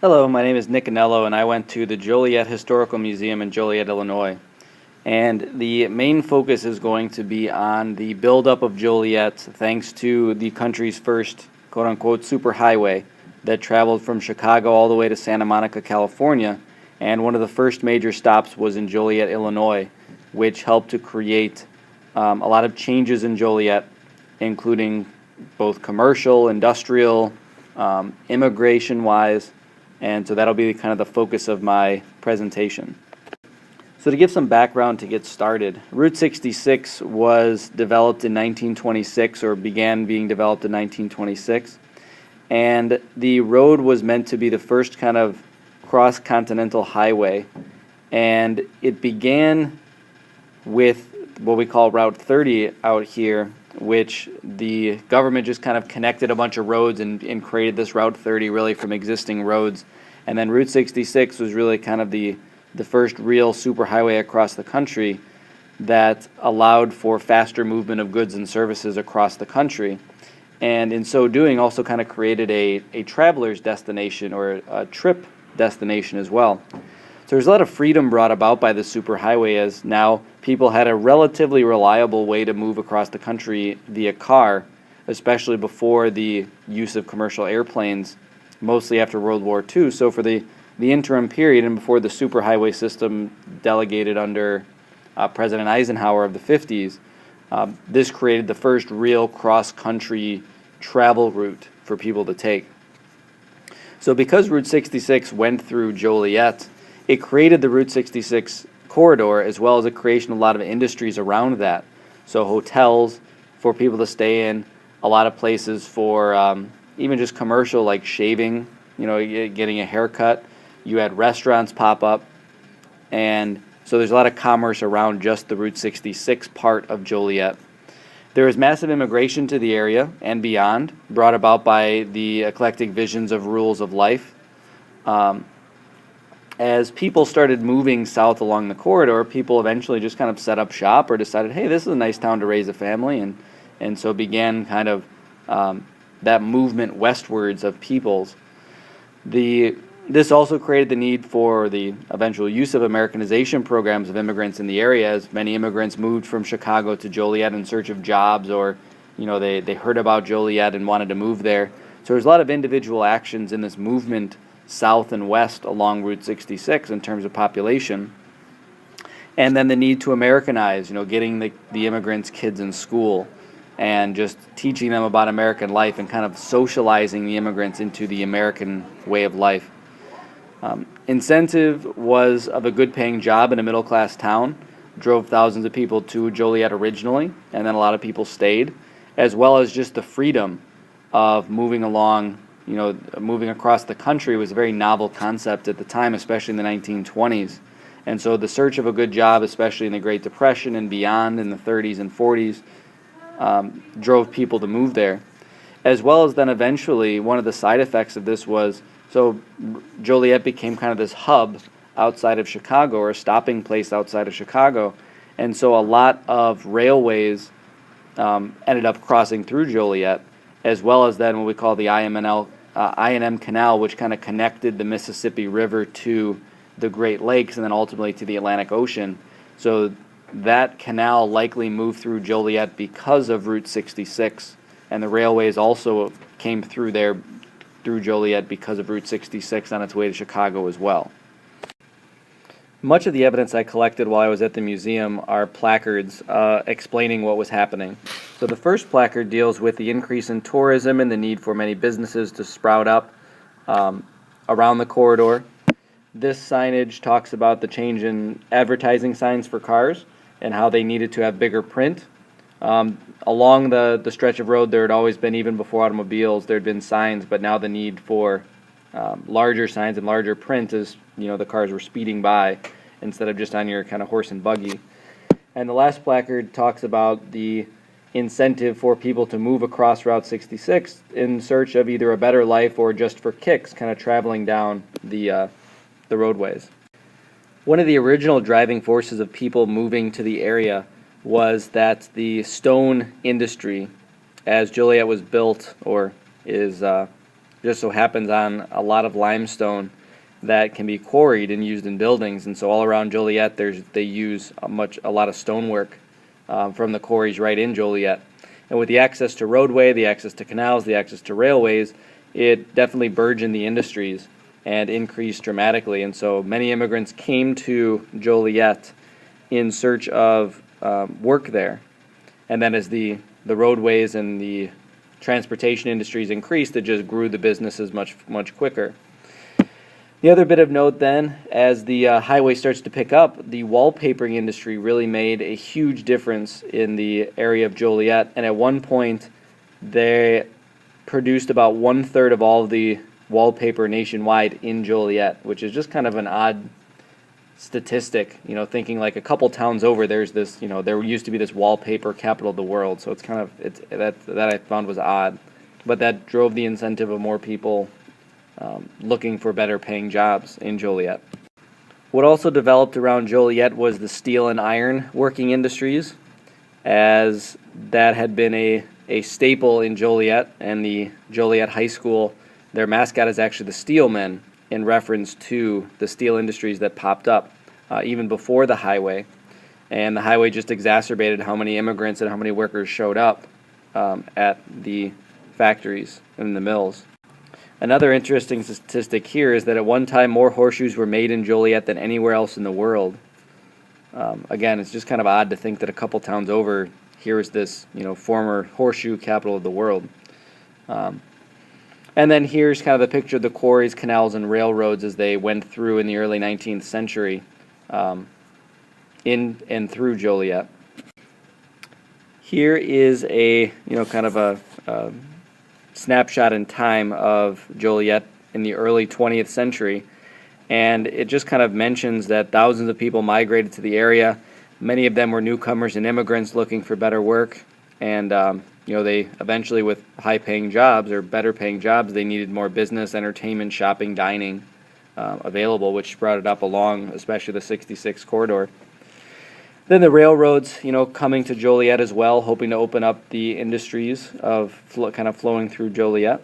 Hello, my name is Nick Anello, and I went to the Joliet Historical Museum in Joliet, Illinois. And the main focus is going to be on the buildup of Joliet thanks to the country's first quote-unquote superhighway that traveled from Chicago all the way to Santa Monica, California. And one of the first major stops was in Joliet, Illinois, which helped to create a lot of changes in Joliet, including both commercial, industrial, immigration-wise. And so that'll be kind of the focus of my presentation. So to give some background to get started, Route 66 was developed in 1926, or began being developed in 1926. And the road was meant to be the first kind of cross-continental highway. And it began with what we call Route 30 out here, which the government just kind of connected a bunch of roads and created this Route 30 really from existing roads. And then Route 66 was really kind of the first real superhighway across the country that allowed for faster movement of goods and services across the country. And in so doing also kind of created a traveler's destination or a trip destination as well. So there's a lot of freedom brought about by the superhighway, as now people had a relatively reliable way to move across the country via car, especially before the use of commercial airplanes, mostly after World War II. So for the interim period and before the superhighway system delegated under President Eisenhower of the 50s, this created the first real cross-country travel route for people to take. So because Route 66 went through Joliet, it created the Route 66 corridor, as well as the creation of a lot of industries around that. So hotels for people to stay in, a lot of places for even just commercial, like shaving, getting a haircut. You had restaurants pop up. And so there's a lot of commerce around just the Route 66 part of Joliet. There was massive immigration to the area and beyond, brought about by the eclectic visions of rules of life. As people started moving south along the corridor, people eventually just kind of set up shop or decided, hey, this is a nice town to raise a family, and so began kind of that movement westwards of peoples. This also created the need for the eventual use of Americanization programs of immigrants in the area, as many immigrants moved from Chicago to Joliet in search of jobs, or they heard about Joliet and wanted to move there. So there's a lot of individual actions in this movement south and west along Route 66 in terms of population. And then the need to Americanize, getting the immigrants' kids in school and just teaching them about American life and kind of socializing the immigrants into the American way of life. Incentive was of a good-paying job in a middle-class town, drove thousands of people to Joliet originally, and then a lot of people stayed, as well as just the freedom of moving along. Moving across the country was a very novel concept at the time, especially in the 1920s. And so the search of a good job, especially in the Great Depression and beyond in the 30s and 40s, drove people to move there. As well as then eventually, one of the side effects of this was, so Joliet became kind of this hub outside of Chicago, or a stopping place outside of Chicago. And so a lot of railways ended up crossing through Joliet, as well as then what we call the I&M Canal, which kind of connected the Mississippi River to the Great Lakes and then ultimately to the Atlantic Ocean. So that canal likely moved through Joliet because of Route 66, and the railways also came through Joliet because of Route 66 on its way to Chicago as well. Much of the evidence I collected while I was at the museum are placards explaining what was happening. So the first placard deals with the increase in tourism and the need for many businesses to sprout up around the corridor. This signage talks about the change in advertising signs for cars and how they needed to have bigger print. Along the stretch of road, there had always been, even before automobiles, there had been signs, but now the need for larger signs and larger print as the cars were speeding by instead of just on your kind of horse and buggy. And the last placard talks about the incentive for people to move across Route 66 in search of either a better life or just for kicks, kind of traveling down the roadways. One of the original driving forces of people moving to the area was that the stone industry, as Joliet was built, or is just so happens on a lot of limestone that can be quarried and used in buildings. And so all around Joliet, they use a lot of stonework from the quarries right in Joliet. And with the access to roadway, the access to canals, the access to railways, it definitely burgeoned the industries and increased dramatically. And so many immigrants came to Joliet in search of work there. And then as the roadways and the transportation industries increased, it just grew the businesses much quicker. The other bit of note then, as the highway starts to pick up, the wallpapering industry really made a huge difference in the area of Joliet. And at one point, they produced about 1/3 of all of the wallpaper nationwide in Joliet, which is just kind of an odd statistic, thinking like a couple towns over, there's this, there used to be this wallpaper capital of the world. So that I found was odd, but that drove the incentive of more people looking for better paying jobs in Joliet. What also developed around Joliet was the steel and iron working industries, as that had been a staple in Joliet, and the Joliet High School, their mascot is actually the Steelmen, in reference to the steel industries that popped up even before the highway. And the highway just exacerbated how many immigrants and how many workers showed up at the factories and the mills. Another interesting statistic here is that at one time more horseshoes were made in Joliet than anywhere else in the world. Again, it's just kind of odd to think that a couple towns over, here is this former horseshoe capital of the world. And then here's kind of the picture of the quarries, canals, and railroads as they went through in the early 19th century in and through Joliet. Here is a kind of a snapshot in time of Joliet in the early 20th century, and it just kind of mentions that thousands of people migrated to the area. Many of them were newcomers and immigrants looking for better work, and they eventually, with high-paying jobs or better-paying jobs, they needed more business, entertainment, shopping, dining available, which brought it up along, especially the 66 corridor. Then the railroads, coming to Joliet as well, hoping to open up the industries of kind of flowing through Joliet.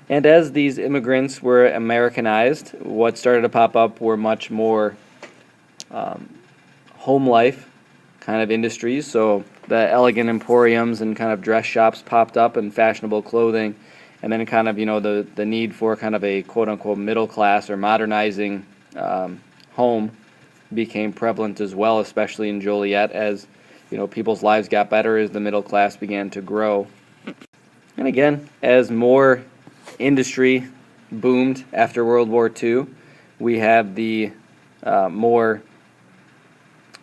And as these immigrants were Americanized, what started to pop up were much more home life kind of industries. So the elegant emporiums and kind of dress shops popped up, and fashionable clothing. And then kind of, the need for kind of a quote-unquote middle class or modernizing home became prevalent as well, especially in Joliet, as people's lives got better as the middle class began to grow. And again, as more industry boomed after World War II, we have the more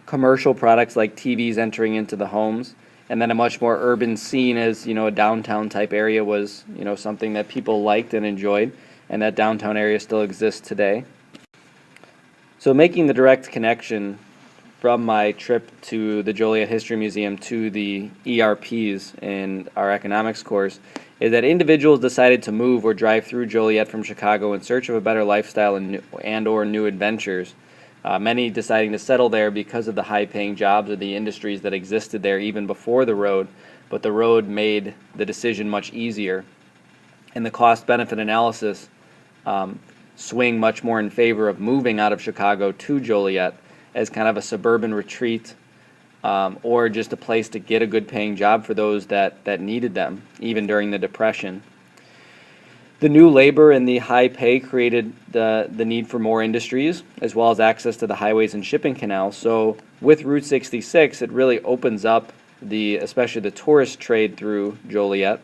commercial products like TVs entering into the homes, and then a much more urban scene as a downtown type area was something that people liked and enjoyed, and that downtown area still exists today. So making the direct connection from my trip to the Joliet History Museum to the ERPs in our economics course is that individuals decided to move or drive through Joliet from Chicago in search of a better lifestyle and or new adventures. Many deciding to settle there because of the high-paying jobs or the industries that existed there even before the road, but the road made the decision much easier. And the cost-benefit analysis swing much more in favor of moving out of Chicago to Joliet as kind of a suburban retreat or just a place to get a good-paying job for those that needed them, even during the Depression. The new labor and the high pay created the need for more industries, as well as access to the highways and shipping canals. So with Route 66, it really opens up especially the tourist trade through Joliet,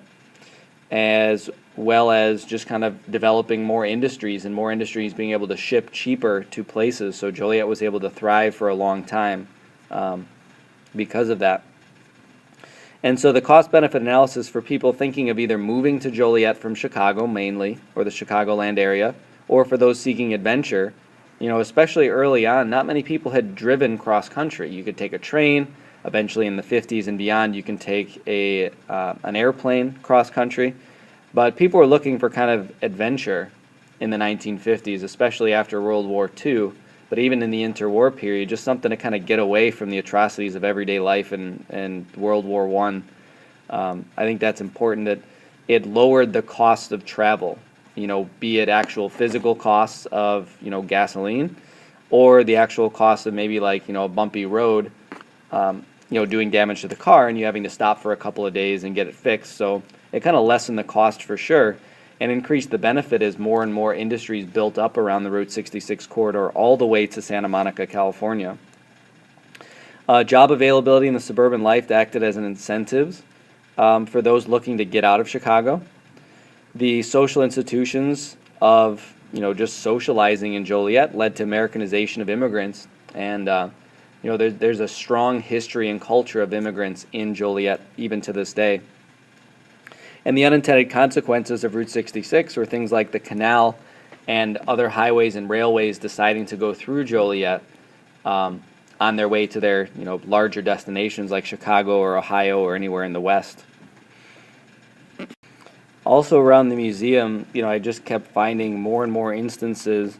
as well as just kind of developing more industries and more industries being able to ship cheaper to places. So Joliet was able to thrive for a long time because of that. And so the cost-benefit analysis for people thinking of either moving to Joliet from Chicago mainly, or the Chicagoland area, or for those seeking adventure, especially early on, not many people had driven cross-country. You could take a train. Eventually in the 50s and beyond, you can take an airplane cross-country. But people were looking for kind of adventure in the 1950s, especially after World War II. But even in the interwar period, just something to kind of get away from the atrocities of everyday life and World War I. I think that's important, that it lowered the cost of travel be it actual physical costs of, gasoline, or the actual cost of maybe like, a bumpy road, doing damage to the car and you having to stop for a couple of days and get it fixed. So it kind of lessened the cost for sure and increased the benefit as more and more industries built up around the Route 66 corridor all the way to Santa Monica, California. Job availability in the suburban life acted as an incentive for those looking to get out of Chicago. The social institutions of just socializing in Joliet led to Americanization of immigrants, and there's a strong history and culture of immigrants in Joliet even to this day. And the unintended consequences of Route 66 were things like the canal and other highways and railways deciding to go through Joliet on their way to their larger destinations like Chicago or Ohio or anywhere in the West. Also around the museum, I just kept finding more and more instances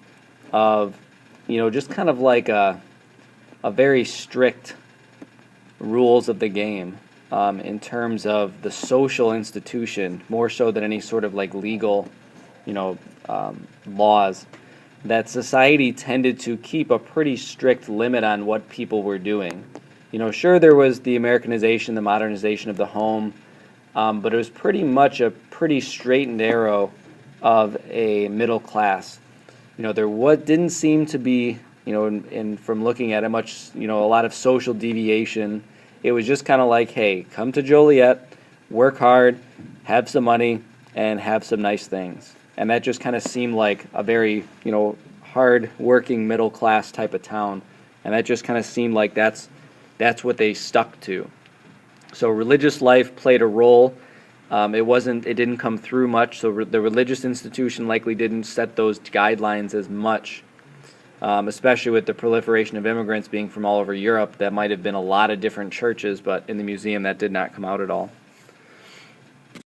of, just kind of like a very strict rules of the game in terms of the social institution, more so than any sort of like legal, laws, that society tended to keep a pretty strict limit on what people were doing. Sure, there was the Americanization, the modernization of the home, but it was pretty much a pretty straight and narrow of a middle class. There didn't seem to be, from looking at it, much, a lot of social deviation. It was just kind of like, hey, come to Joliet, work hard, have some money, and have some nice things. And that just kind of seemed like a very, hard-working middle-class type of town. And that just kind of seemed like that's what they stuck to. So religious life played a role. It didn't come through much, so the religious institution likely didn't set those guidelines as much, especially with the proliferation of immigrants being from all over Europe. That might have been a lot of different churches, but in the museum that did not come out at all.